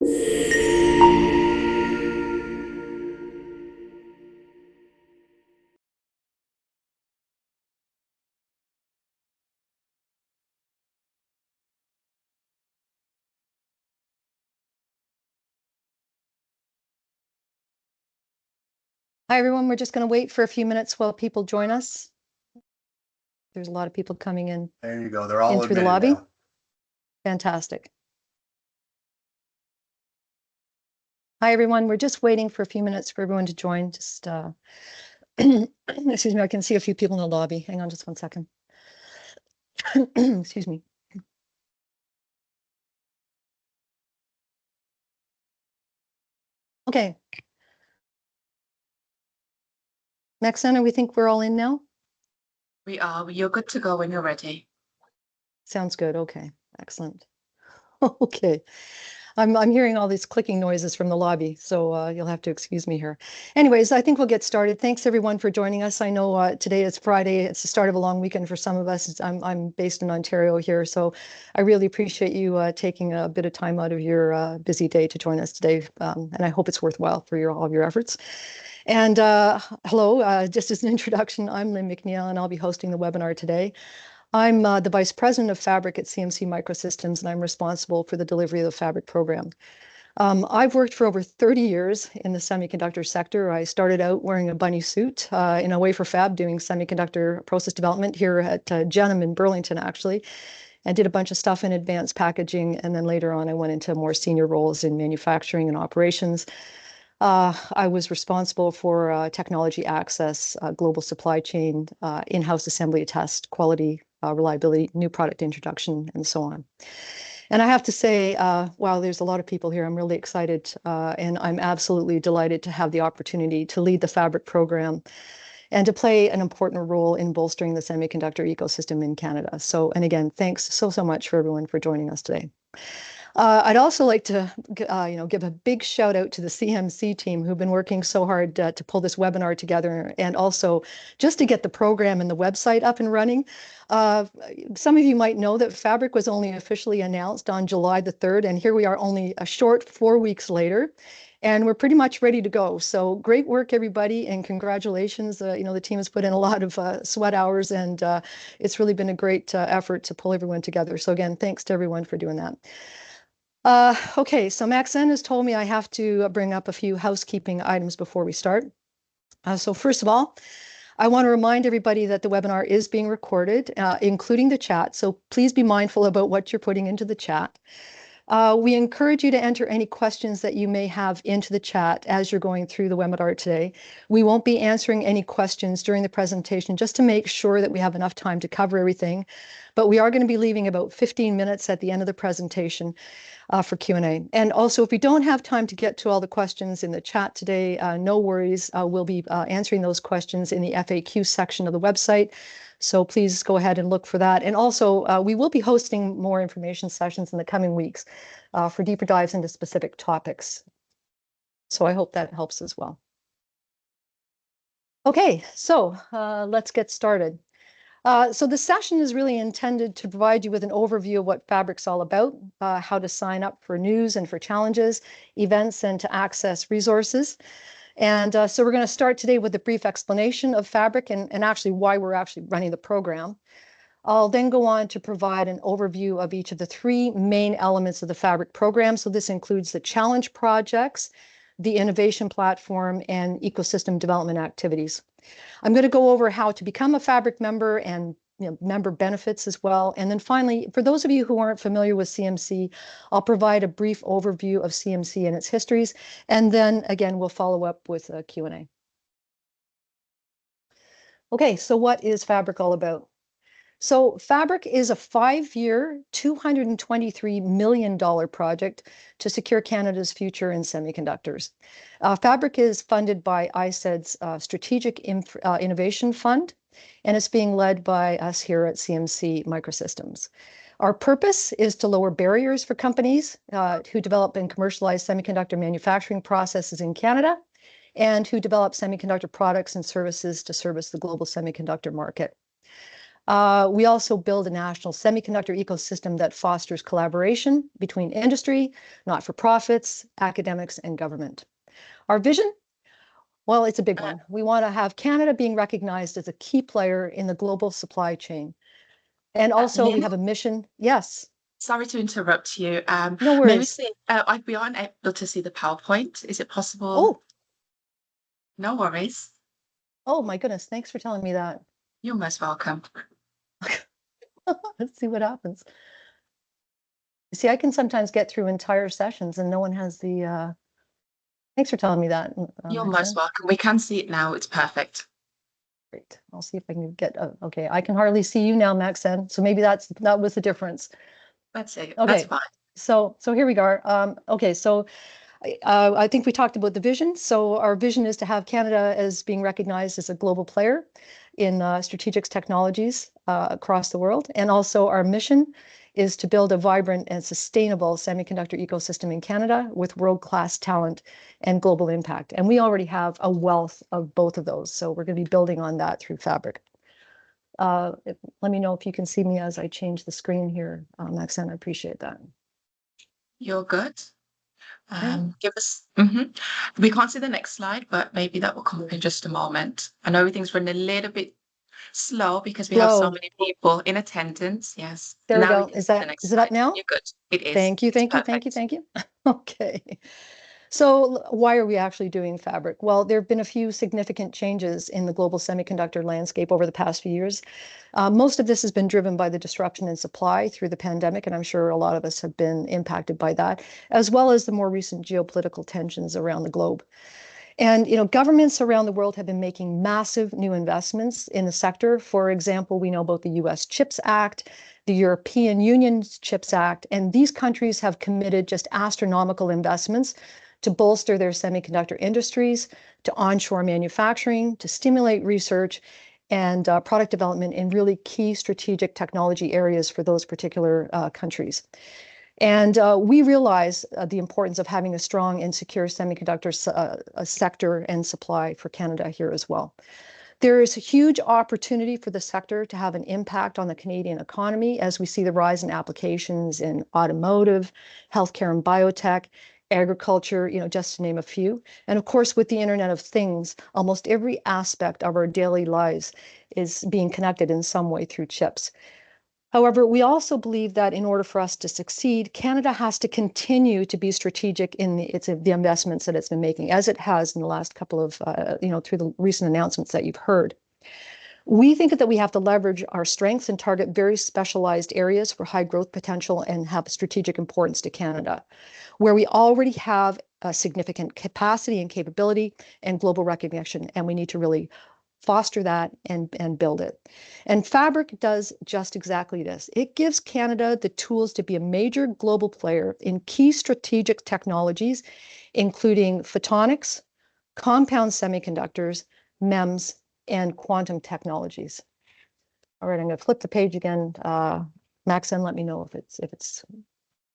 Hi, everyone. We're just going to wait for a few minutes while people join us. There's a lot of people coming in. There you go. They're all in through the admitted lobby. now. Fantastic. Hi, everyone. We're just waiting for a few minutes for everyone to join. Just, excuse me, I can see a few people in the lobby. Hang on just one second. Excuse me. Okay. Maxana, we think we're all in now? We are. You're good to go when you're ready. Sounds good. Okay. Excellent. Okay. I'm hearing all these clicking noises from the lobby, so you'll have to excuse me here. Anyways, I think we'll get started. Thanks everyone for joining us. I know today is Friday. It's the start of a long weekend for some of us. I'm based in Ontario here, so I really appreciate you taking a bit of time out of your busy day to join us today, and I hope it's worthwhile for all of your efforts. And hello, just as an introduction, I'm Lynn McNeil, and I'll be hosting the webinar today. I'm the Vice President of FABrIC at CMC Microsystems, and I'm responsible for the delivery of the FABrIC program. I've worked for over 30 years in the semiconductor sector. I started out wearing a bunny suit in a wafer fab doing semiconductor process development here at Genham in Burlington, actually, and did a bunch of stuff in advanced packaging. And then later on, I went into more senior roles in manufacturing and operations. I was responsible for technology access, global supply chain, in-house assembly test, quality, reliability, new product introduction, and so on. And I have to say, wow, there's a lot of people here. I'm really excited, and I'm absolutely delighted to have the opportunity to lead the FABrIC program and to play an important role in bolstering the semiconductor ecosystem in Canada. So, and again, thanks so much for everyone for joining us today. I'd also like to, give a big shout out to the CMC team who've been working so hard to pull this webinar together, and also just to get the program and the website up and running. Some of you might know that FABrIC was only officially announced on July the 3rd, and here we are only a short 4 weeks later, and we're pretty much ready to go. So great work, everybody, and congratulations. The team has put in a lot of sweat hours, and it's really been a great effort to pull everyone together. So again, thanks to everyone for doing that. Okay, so Maxine has told me I have to bring up a few housekeeping items before we start. So first of all, I want to remind everybody that the webinar is being recorded, including the chat. So please be mindful about what you're putting into the chat. We encourage you to enter any questions that you may have into the chat as you're going through the webinar today. We won't be answering any questions during the presentation just to make sure that we have enough time to cover everything. But we are going to be leaving about 15 minutes at the end of the presentation for Q&A. And also, if we don't have time to get to all the questions in the chat today, no worries. We'll be answering those questions in the FAQ section of the website. So please go ahead and look for that. And also, we will be hosting more information sessions in the coming weeks for deeper dives into specific topics. So I hope that helps as well. Okay, so let's get started. So the session is really intended to provide you with an overview of what FABrIC's all about, how to sign up for news and for challenges, events, and to access resources. And so we're going to start today with a brief explanation of FABrIC and actually why we're actually running the program. I'll then go on to provide an overview of each of the three main elements of the FABrIC program. So this includes the challenge projects, the innovation platform, and ecosystem development activities. I'm going to go over how to become a FABrIC member and member benefits as well. And then finally, for those of you who aren't familiar with CMC, I'll provide a brief overview of CMC and its histories. And then again, we'll follow up with a Q&A. Okay, so what is FABrIC all about? So FABrIC is a 5-year, $223 million project to secure Canada's future in semiconductors. FABrIC is funded by ISED's Strategic Innovation Fund, and it's being led by us here at CMC Microsystems. Our purpose is to lower barriers for companies who develop and commercialize semiconductor manufacturing processes in Canada and who develop semiconductor products and services to service the global semiconductor market. We also build a national semiconductor ecosystem that fosters collaboration between industry, not-for-profits, academics, and government. Our vision? Well, it's a big one. We want to have Canada being recognized as a key player in the global supply chain. And also we Lynn, have a mission. Yes, sorry to interrupt you. no May we worries. see, we aren't able to see the PowerPoint. Is it possible? Oh, No worries. oh my goodness. Thanks for telling me that. You're most welcome. Let's see what happens. See, I can sometimes get through entire sessions and no one has the, thanks for telling me that, You're most Maxine. welcome. We can see it now. It's perfect. Great. I'll see if I can get, okay, I can hardly see you now, Maxine. So maybe that was the difference. That's it. That's Okay, fine. so here we go. Okay, so I think we talked about the vision. So our vision is to have Canada as being recognized as a global player in strategic technologies across the world. And also our mission is to build a vibrant and sustainable semiconductor ecosystem in Canada with world-class talent and global impact. And we already have a wealth of both of those. So we're going to be building on that through FABrIC. Let me know if you can see me as I change the screen here, Maxine. I appreciate that. You're good. Okay. Give us. We can't see the next slide, but maybe that will come up in just a moment. I know everything's running a little bit slow because we have so Slow. many people in attendance. Yes. There we Now we go. can Is see the that, next is it up slide. now? You're good. It is. Thank you, It's thank you, thank you, perfect. thank you. Okay. So why are we actually doing FABrIC? Well, there have been a few significant changes in the global semiconductor landscape over the past few years. Most of this has been driven by the disruption in supply through the pandemic, and I'm sure a lot of us have been impacted by that, as well as the more recent geopolitical tensions around the globe. And governments around the world have been making massive new investments in the sector. For example, we know about the US CHIPS Act, the European Union's CHIPS Act, and these countries have committed just astronomical investments to bolster their semiconductor industries, to onshore manufacturing, to stimulate research and product development in really key strategic technology areas for those particular countries. And we realize the importance of having a strong and secure semiconductor sector and supply for Canada here as well. There is a huge opportunity for the sector to have an impact on the Canadian economy as we see the rise in applications in automotive, healthcare and biotech, agriculture, just to name a few. And of course, with the Internet of Things, almost every aspect of our daily lives is being connected in some way through chips. However, we also believe that in order for us to succeed, Canada has to continue to be strategic in the investments that it's been making, as it has in the last couple of, through the recent announcements that you've heard. We think that we have to leverage our strengths and target very specialized areas for high growth potential and have strategic importance to Canada, where we already have a significant capacity and capability and global recognition, and we need to really foster that and build it. And FABrIC does just exactly this. It gives Canada the tools to be a major global player in key strategic technologies, including photonics, compound semiconductors, MEMS, and quantum technologies. All right, I'm going to flip the page again. Maxine, let me know if you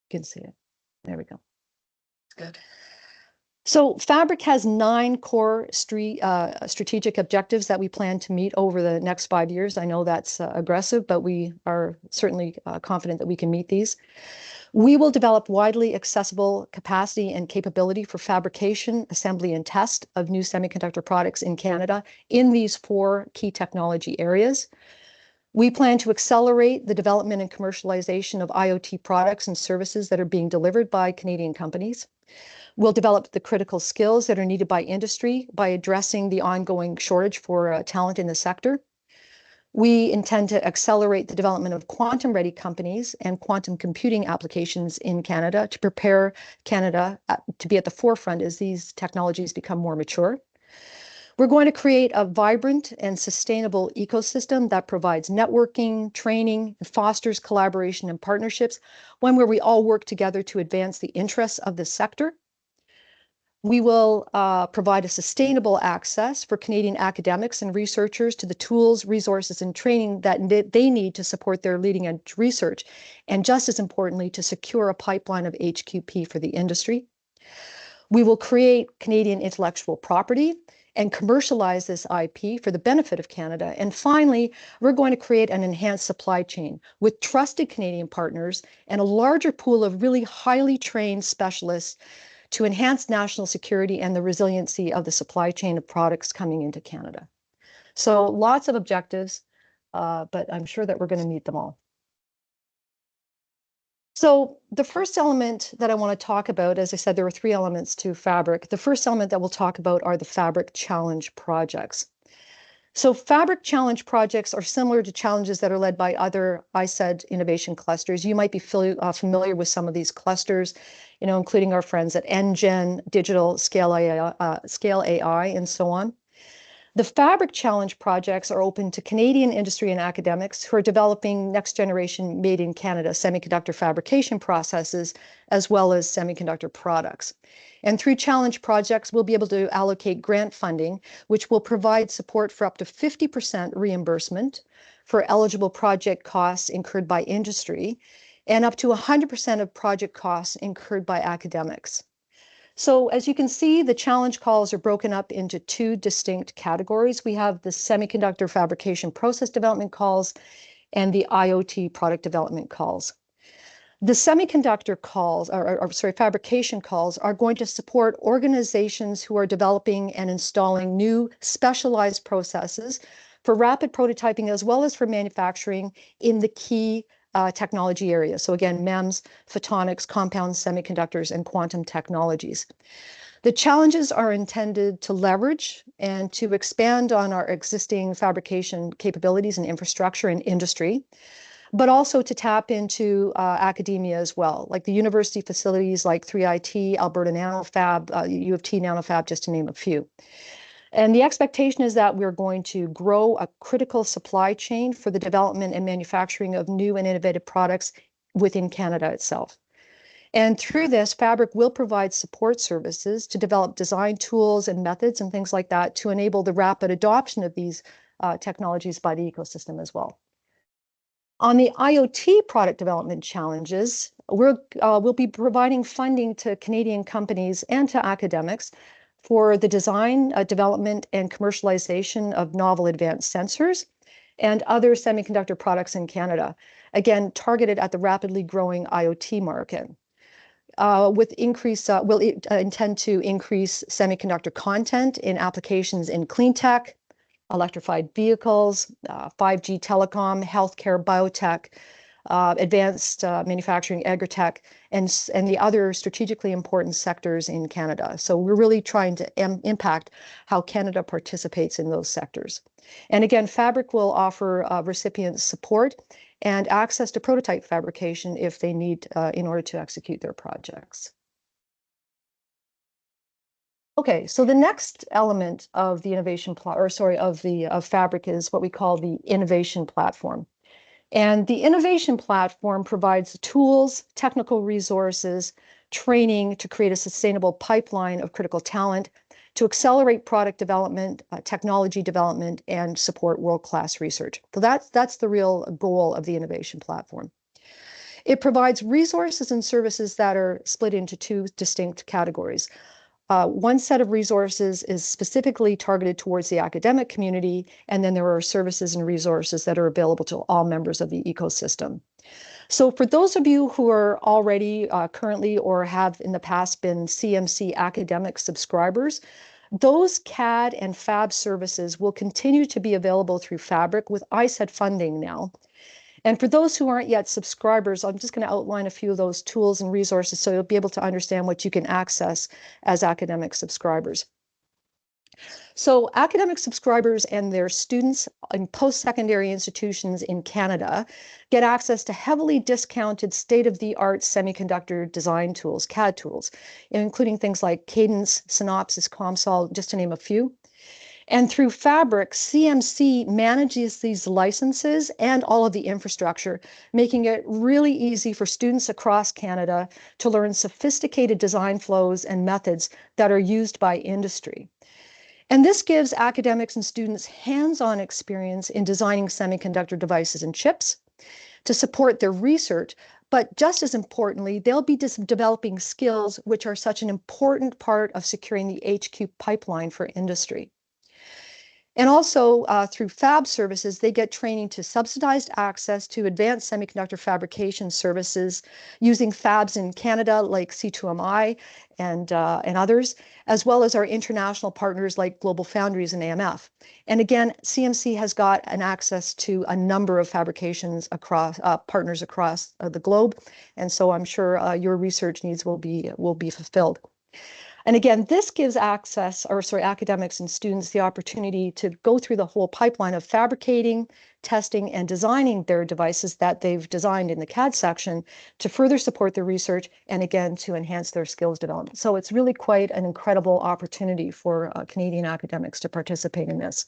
can see it. There we go. Good. So FABrIC has 9 core strategic objectives that we plan to meet over the next 5 years. I know that's aggressive, but we are certainly confident that we can meet these. We will develop widely accessible capacity and capability for fabrication, assembly, and test of new semiconductor products in Canada in these 4 key technology areas. We plan to accelerate the development and commercialization of IoT products and services that are being delivered by Canadian companies. We'll develop the critical skills that are needed by industry by addressing the ongoing shortage for talent in the sector. We intend to accelerate the development of quantum-ready companies and quantum computing applications in Canada to prepare Canada to be at the forefront as these technologies become more mature. We're going to create a vibrant and sustainable ecosystem that provides networking, training, and fosters collaboration and partnerships, one where we all work together to advance the interests of the sector. We will provide a sustainable access for Canadian academics and researchers to the tools, resources, and training that they need to support their leading edge research, and just as importantly, to secure a pipeline of HQP for the industry. We will create Canadian intellectual property and commercialize this IP for the benefit of Canada. And finally, we're going to create an enhanced supply chain with trusted Canadian partners and a larger pool of really highly trained specialists to enhance national security and the resiliency of the supply chain of products coming into Canada. So lots of objectives, but I'm sure that we're going to meet them all. So the first element that I want to talk about, as I said, there are three elements to FABrIC. The first element that we'll talk about are the FABrIC Challenge projects. So FABrIC Challenge projects are similar to challenges that are led by other ICED innovation clusters. You might be familiar with some of these clusters, including our friends at NGen, Digital, Scale AI, and so on. The FABrIC Challenge projects are open to Canadian industry and academics who are developing next generation made in Canada semiconductor fabrication processes, as well as semiconductor products. And through challenge projects, we'll be able to allocate grant funding, which will provide support for up to 50% reimbursement for eligible project costs incurred by industry, and up to 100% of project costs incurred by academics. So as you can see, the challenge calls are broken up into two distinct categories. We have the semiconductor fabrication process development calls and the IoT product development calls. The semiconductor calls, fabrication calls are going to support organizations who are developing and installing new specialized processes for rapid prototyping as well as for manufacturing in the key technology areas. So again, MEMS, photonics, compound semiconductors, and quantum technologies. The challenges are intended to leverage and to expand on our existing fabrication capabilities and infrastructure in industry, but also to tap into academia as well, like the university facilities like 3IT, Alberta NanoFab, U of T NanoFab, just to name a few. And the expectation is that we're going to grow a critical supply chain for the development and manufacturing of new and innovative products within Canada itself. And through this, FABrIC will provide support services to develop design tools and methods and things like that to enable the rapid adoption of these technologies by the ecosystem as well. On the IoT product development challenges, we'll be providing funding to Canadian companies and to academics for the design, development, and commercialization of novel advanced sensors and other semiconductor products in Canada, again, targeted at the rapidly growing IoT market. We'll intend to increase semiconductor content in applications in clean tech, electrified vehicles, 5G telecom, healthcare, biotech, advanced manufacturing, agritech, and the other strategically important sectors in Canada. So we're really trying to impact how Canada participates in those sectors. And again, FABrIC will offer recipients support and access to prototype fabrication if they need in order to execute their projects. Okay, so the next element of the innovation of FABrIC is what we call the innovation platform. And the innovation platform provides tools, technical resources, training to create a sustainable pipeline of critical talent, to accelerate product development, technology development, and support world-class research. So that's the real goal of the innovation platform. It provides resources and services that are split into two distinct categories. One set of resources is specifically targeted towards the academic community, and then there are services and resources that are available to all members of the ecosystem. So for those of you who are already currently or have in the past been CMC academic subscribers, those CAD and FAB services will continue to be available through FABrIC with ICED funding now. And for those who aren't yet subscribers, I'm just going to outline a few of those tools and resources so you'll be able to understand what you can access as academic subscribers. So academic subscribers and their students in post-secondary institutions in Canada get access to heavily discounted state-of-the-art semiconductor design tools, CAD tools, including things like Cadence, Synopsys, COMSOL, just to name a few. And through FABrIC, CMC manages these licenses and all of the infrastructure, making it really easy for students across Canada to learn sophisticated design flows and methods that are used by industry. And this gives academics and students hands-on experience in designing semiconductor devices and chips to support their research, but just as importantly, they'll be developing skills which are such an important part of securing the HQ pipeline for industry. And also through fab services, they get training to subsidized access to advanced semiconductor fabrication services using fabs in Canada like C2MI and others, as well as our international partners like Global Foundries and AMF. And again, CMC has got an access to a number of fabrications across partners across the globe. And so I'm sure your research needs will be fulfilled. And again, this gives academics and students the opportunity to go through the whole pipeline of fabricating, testing, and designing their devices that they've designed in the CAD section to further support their research and again, to enhance their skills development. So it's really quite an incredible opportunity for Canadian academics to participate in this.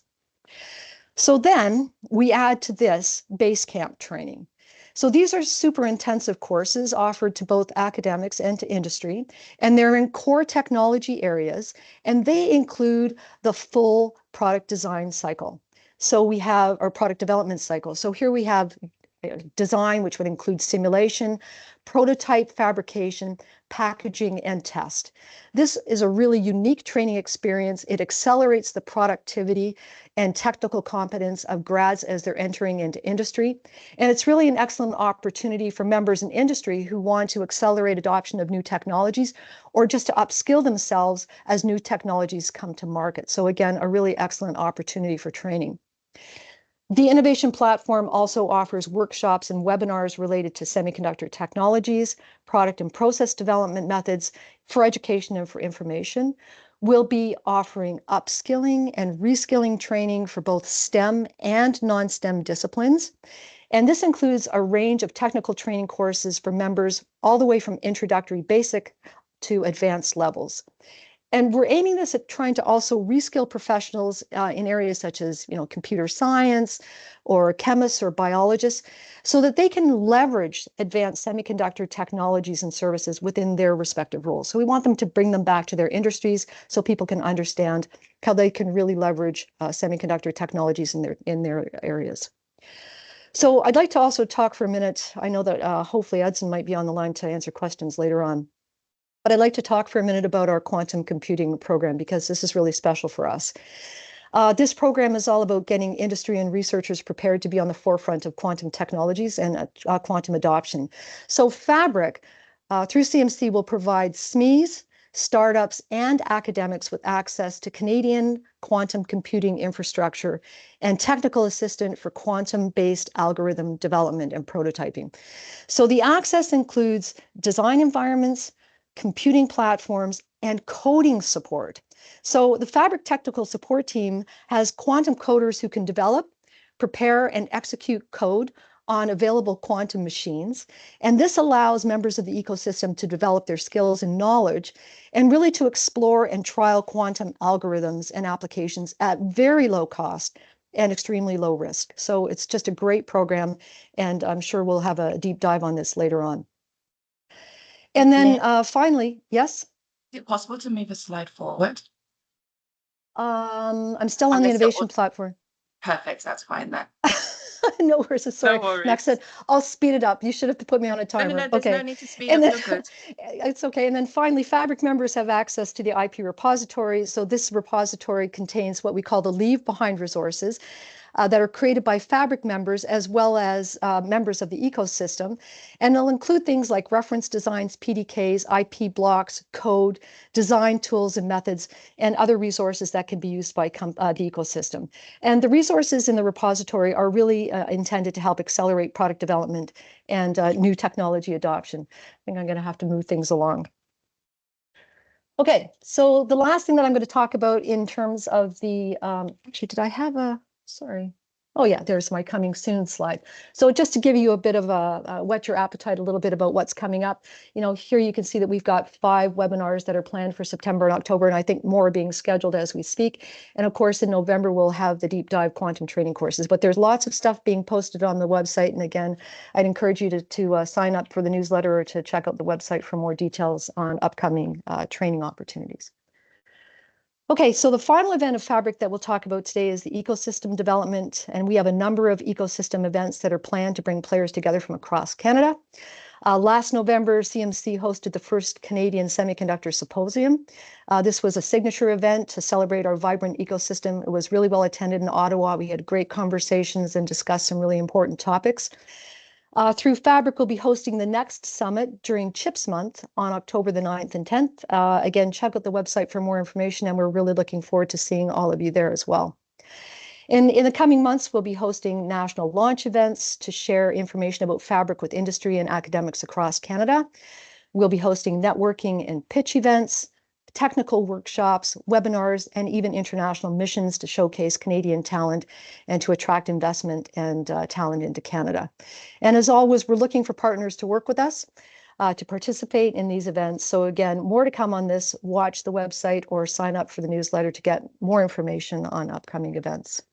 So then we add to this base camp training. So these are super intensive courses offered to both academics and to industry, and they're in core technology areas, and they include the full product design cycle. So we have our product development cycle. So here we have design, which would include simulation, prototype fabrication, packaging, and test. This is a really unique training experience. It accelerates the productivity and technical competence of grads as they're entering into industry. And it's really an excellent opportunity for members in industry who want to accelerate adoption of new technologies or just to upskill themselves as new technologies come to market. So again, a really excellent opportunity for training. The innovation platform also offers workshops and webinars related to semiconductor technologies, product and process development methods for education and for information. We'll be offering upskilling and reskilling training for both STEM and non-STEM disciplines. And this includes a range of technical training courses for members all the way from introductory basic to advanced levels. And we're aiming this at trying to also reskill professionals in areas such as, computer science or chemists or biologists so that they can leverage advanced semiconductor technologies and services within their respective roles. So we want them to bring them back to their industries so people can understand how they can really leverage semiconductor technologies in their areas. So I'd like to also talk for a minute. I know that hopefully Edson might be on the line to answer questions later on. But I'd like to talk for a minute about our quantum computing program because this is really special for us. This program is all about getting industry and researchers prepared to be on the forefront of quantum technologies and quantum adoption. So FABrIC, through CMC, will provide SMEs, startups, and academics with access to Canadian quantum computing infrastructure and technical assistance for quantum-based algorithm development and prototyping. So the access includes design environments, computing platforms, and coding support. So the FABrIC technical support team has quantum coders who can develop, prepare, and execute code on available quantum machines. And this allows members of the ecosystem to develop their skills and knowledge and really to explore and trial quantum algorithms and applications at very low cost and extremely low risk. So it's just a great program, and I'm sure we'll have a deep dive on this later on. And then finally, yes? Is it possible to move a slide forward? I'm still on the innovation platform. Perfect, that's fine then. No worries, sorry. No worries. Max said, I'll speed it up. You should have put me on a timer. No, there's no need to speed and up. Then, You're good. It's okay. And then finally, FABrIC members have access to the IP repository. So this repository contains what we call the leave behind resources that are created by FABrIC members as well as members of the ecosystem. And they'll include things like reference designs, PDKs, IP blocks, code, design tools and methods, and other resources that can be used by the ecosystem. And the resources in the repository are really intended to help accelerate product development and new technology adoption. I think I'm going to have to move things along. Okay, so the last thing that I'm going to talk about in terms of the, actually, did I have a, sorry. Oh yeah, there's my coming soon slide. So just to give you a bit of a whet your appetite a little bit about what's coming up, here you can see that we've got 5 webinars that are planned for September and October, and I think more are being scheduled as we speak. And of course, in November, we'll have the deep dive quantum training courses, but there's lots of stuff being posted on the website. And again, I'd encourage you to sign up for the newsletter or to check out the website for more details on upcoming training opportunities. Okay, so the final event of FABrIC that we'll talk about today is the ecosystem development, and we have a number of ecosystem events that are planned to bring players together from across Canada. Last November, CMC hosted the first Canadian Semiconductor Symposium. This was a signature event to celebrate our vibrant ecosystem. It was really well attended in Ottawa. We had great conversations and discussed some really important topics. Through FABrIC, we'll be hosting the next summit during CHIPS Month on October the 9th and 10th. Again, check out the website for more information, and we're really looking forward to seeing all of you there as well. In the coming months, we'll be hosting national launch events to share information about FABrIC with industry and academics across Canada. We'll be hosting networking and pitch events, technical workshops, webinars, and even international missions to showcase Canadian talent and to attract investment and talent into Canada. And as always, we're looking for partners to work with us to participate in these events. So again, more to come on this. Watch the website or sign up for the newsletter to get more information on upcoming events.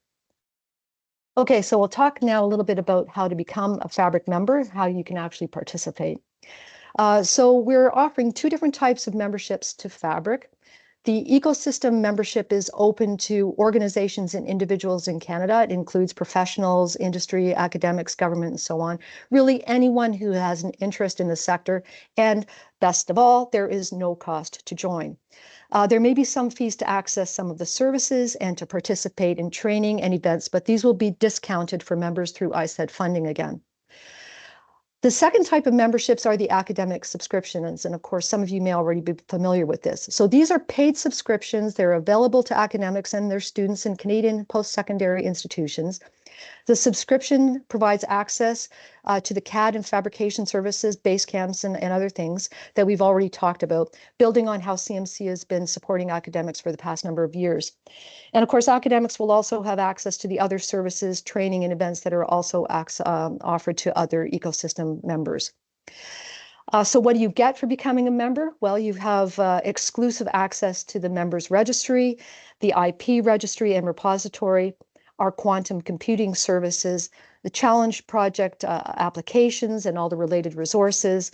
Okay, so we'll talk now a little bit about how to become a FABrIC member, how you can actually participate. So we're offering two different types of memberships to FABrIC. The ecosystem membership is open to organizations and individuals in Canada. It includes professionals, industry, academics, government, and so on. Really anyone who has an interest in the sector. And best of all, there is no cost to join. There may be some fees to access some of the services and to participate in training and events, but these will be discounted for members through ISED funding again. The second type of memberships are the academic subscriptions, and of course, some of you may already be familiar with this. So these are paid subscriptions. They're available to academics and their students in Canadian post-secondary institutions. The subscription provides access to the CAD and fabrication services, base camps, and other things that we've already talked about, building on how CMC has been supporting academics for the past number of years. And of course, academics will also have access to the other services, training, and events that are also offered to other ecosystem members. So what do you get for becoming a member? Well, you have exclusive access to the members registry, the IP registry and repository, our quantum computing services, the challenge project applications and all the related resources,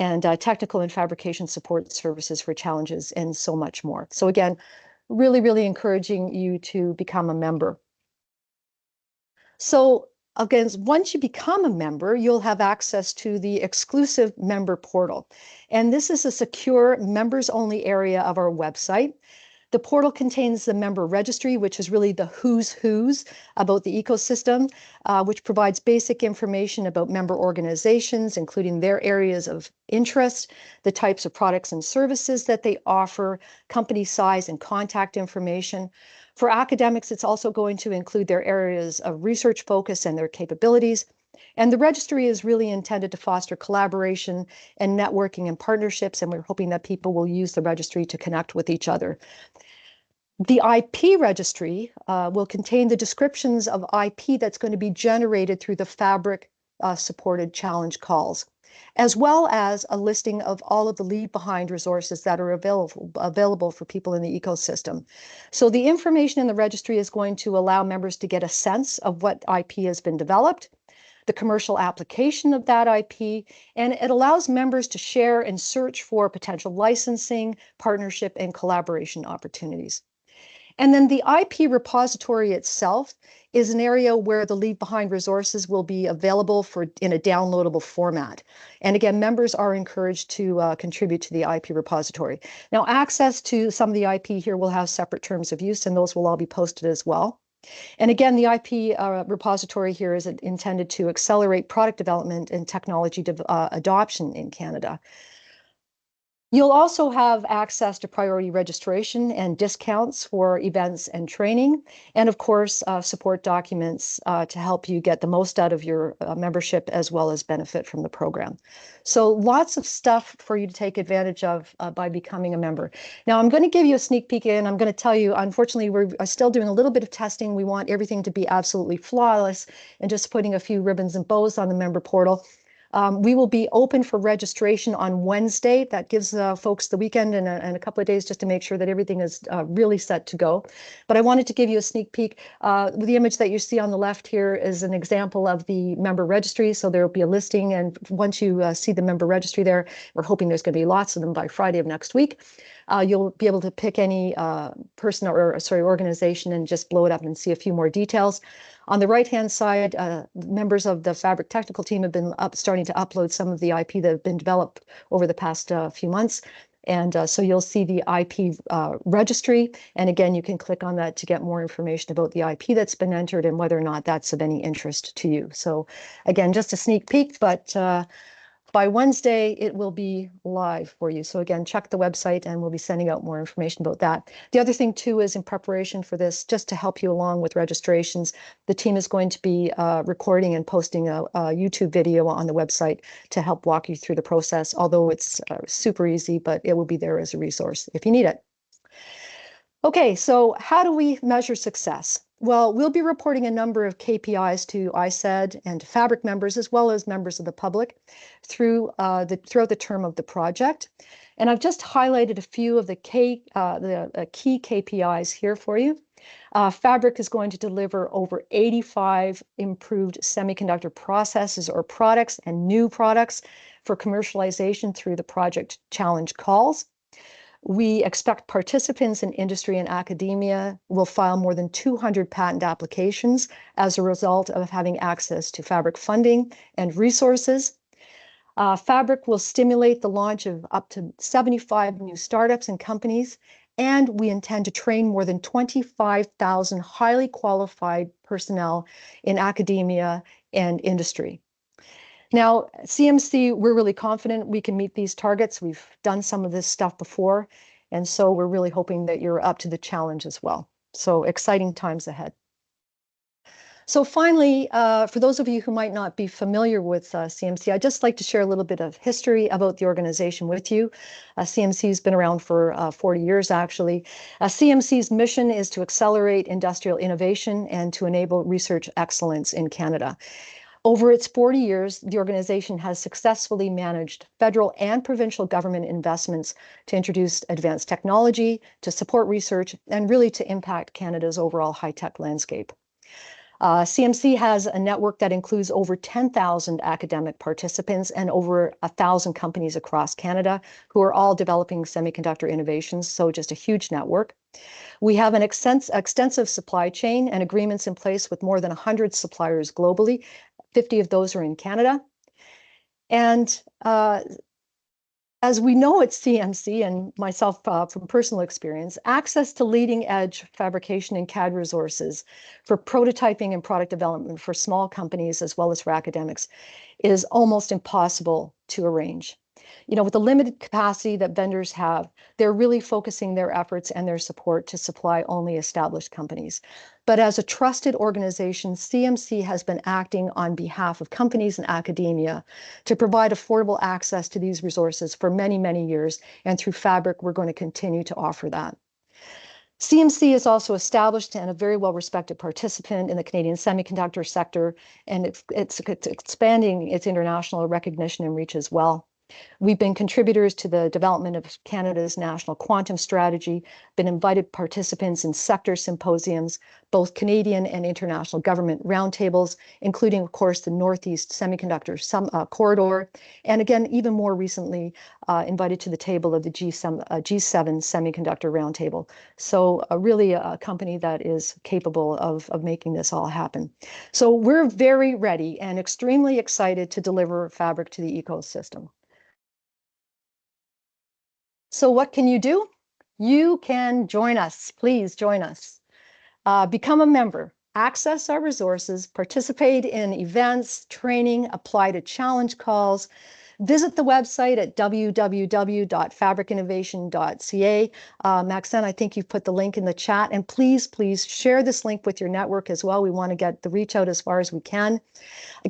and technical and fabrication support services for challenges, and so much more. So again, really, really encouraging you to become a member. So again, once you become a member, you'll have access to the exclusive member portal. And this is a secure members-only area of our website. The portal contains the member registry, which is really the who's about the ecosystem, which provides basic information about member organizations, including their areas of interest, the types of products and services that they offer, company size and contact information. For academics, it's also going to include their areas of research focus and their capabilities. And the registry is really intended to foster collaboration and networking and partnerships, and we're hoping that people will use the registry to connect with each other. The IP registry will contain the descriptions of IP that's going to be generated through the FABrIC supported challenge calls, as well as a listing of all of the leave behind resources that are available for people in the ecosystem. So the information in the registry is going to allow members to get a sense of what IP has been developed, the commercial application of that IP, and it allows members to share and search for potential licensing, partnership, and collaboration opportunities. And then the IP repository itself is an area where the leave behind resources will be available in a downloadable format. And again, members are encouraged to contribute to the IP repository. Now, access to some of the IP here will have separate terms of use, and those will all be posted as well. And again, the IP repository here is intended to accelerate product development and technology adoption in Canada. You'll also have access to priority registration and discounts for events and training, and of course, support documents to help you get the most out of your membership as well as benefit from the program. So lots of stuff for you to take advantage of by becoming a member. Now, I'm going to give you a sneak peek in. I'm going to tell you, unfortunately, we're still doing a little bit of testing. We want everything to be absolutely flawless and just putting a few ribbons and bows on the member portal. We will be open for registration on Wednesday. That gives folks the weekend and a couple of days just to make sure that everything is really set to go. But I wanted to give you a sneak peek. The image that you see on the left here is an example of the member registry. So there will be a listing. And once you see the member registry there, we're hoping there's going to be lots of them by Friday of next week. You'll be able to pick any person or organization and just blow it up and see a few more details. On the right-hand side, members of the FABrIC technical team have been starting to upload some of the IP that have been developed over the past few months. And so you'll see the IP registry. And again, you can click on that to get more information about the IP that's been entered and whether or not that's of any interest to you. So again, just a sneak peek, but by Wednesday, it will be live for you. So again, check the website and we'll be sending out more information about that. The other thing too is in preparation for this, just to help you along with registrations, the team is going to be recording and posting a YouTube video on the website to help walk you through the process, although it's super easy, but it will be there as a resource if you need it. Okay, so how do we measure success? Well, we'll be reporting a number of KPIs to ICED and to FABrIC members, as well as members of the public, throughout the term of the project. And I've just highlighted a few of the key KPIs here for you. FABrIC is going to deliver over 85 improved semiconductor processes or products and new products for commercialization through the project challenge calls. We expect participants in industry and academia will file more than 200 patent applications as a result of having access to FABrIC funding and resources. FABrIC will stimulate the launch of up to 75 new startups and companies, and we intend to train more than 25,000 highly qualified personnel in academia and industry. Now, CMC, we're really confident we can meet these targets. We've done some of this stuff before, and so we're really hoping that you're up to the challenge as well. So exciting times ahead. So finally, for those of you who might not be familiar with CMC, I'd just like to share a little bit of history about the organization with you. CMC has been around for 40 years, actually. CMC's mission is to accelerate industrial innovation and to enable research excellence in Canada. Over its 40 years, the organization has successfully managed federal and provincial government investments to introduce advanced technology, to support research, and really to impact Canada's overall high-tech landscape. CMC has a network that includes over 10,000 academic participants and over 1,000 companies across Canada who are all developing semiconductor innovations, so just a huge network. We have an extensive supply chain and agreements in place with more than 100 suppliers globally. 50 of those are in Canada. And as we know at CMC, and myself from personal experience, access to leading edge fabrication and CAD resources for prototyping and product development for small companies as well as for academics is almost impossible to arrange. You know, with the limited capacity that vendors have, they're really focusing their efforts and their support to supply only established companies. But as a trusted organization, CMC has been acting on behalf of companies and academia to provide affordable access to these resources for many, many years. And through FABrIC, we're going to continue to offer that. CMC is also established and a very well-respected participant in the Canadian semiconductor sector, and it's expanding its international recognition and reach as well. We've been contributors to the development of Canada's national quantum strategy, been invited participants in sector symposiums, both Canadian and international government roundtables, including, of course, the Northeast Semiconductor Corridor, and again, even more recently, invited to the table of the G7 Semiconductor Roundtable. So really a company that is capable of making this all happen. So we're very ready and extremely excited to deliver FABrIC to the ecosystem. So what can you do? You can join us. Please join us. Become a member, access our resources, participate in events, training, apply to challenge calls. Visit the website at www.fabricinnovation.ca. Maxine, I think you've put the link in the chat, and please share this link with your network as well. We want to get the reach out as far as we can.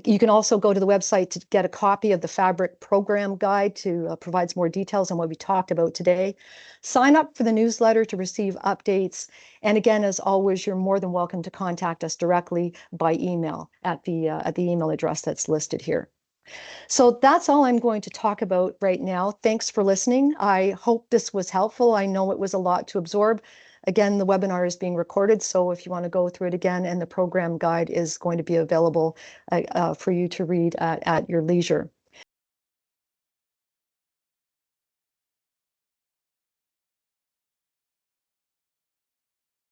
You can also go to the website to get a copy of the FABrIC program guide to provides more details on what we talked about today. Sign up for the newsletter to receive updates. And again, as always, you're more than welcome to contact us directly by email at the email address that's listed here. So that's all I'm going to talk about right now. Thanks for listening. I hope this was helpful. I know it was a lot to absorb. Again, the webinar is being recorded, so if you want to go through it again, and the program guide is going to be available for you to read at your leisure.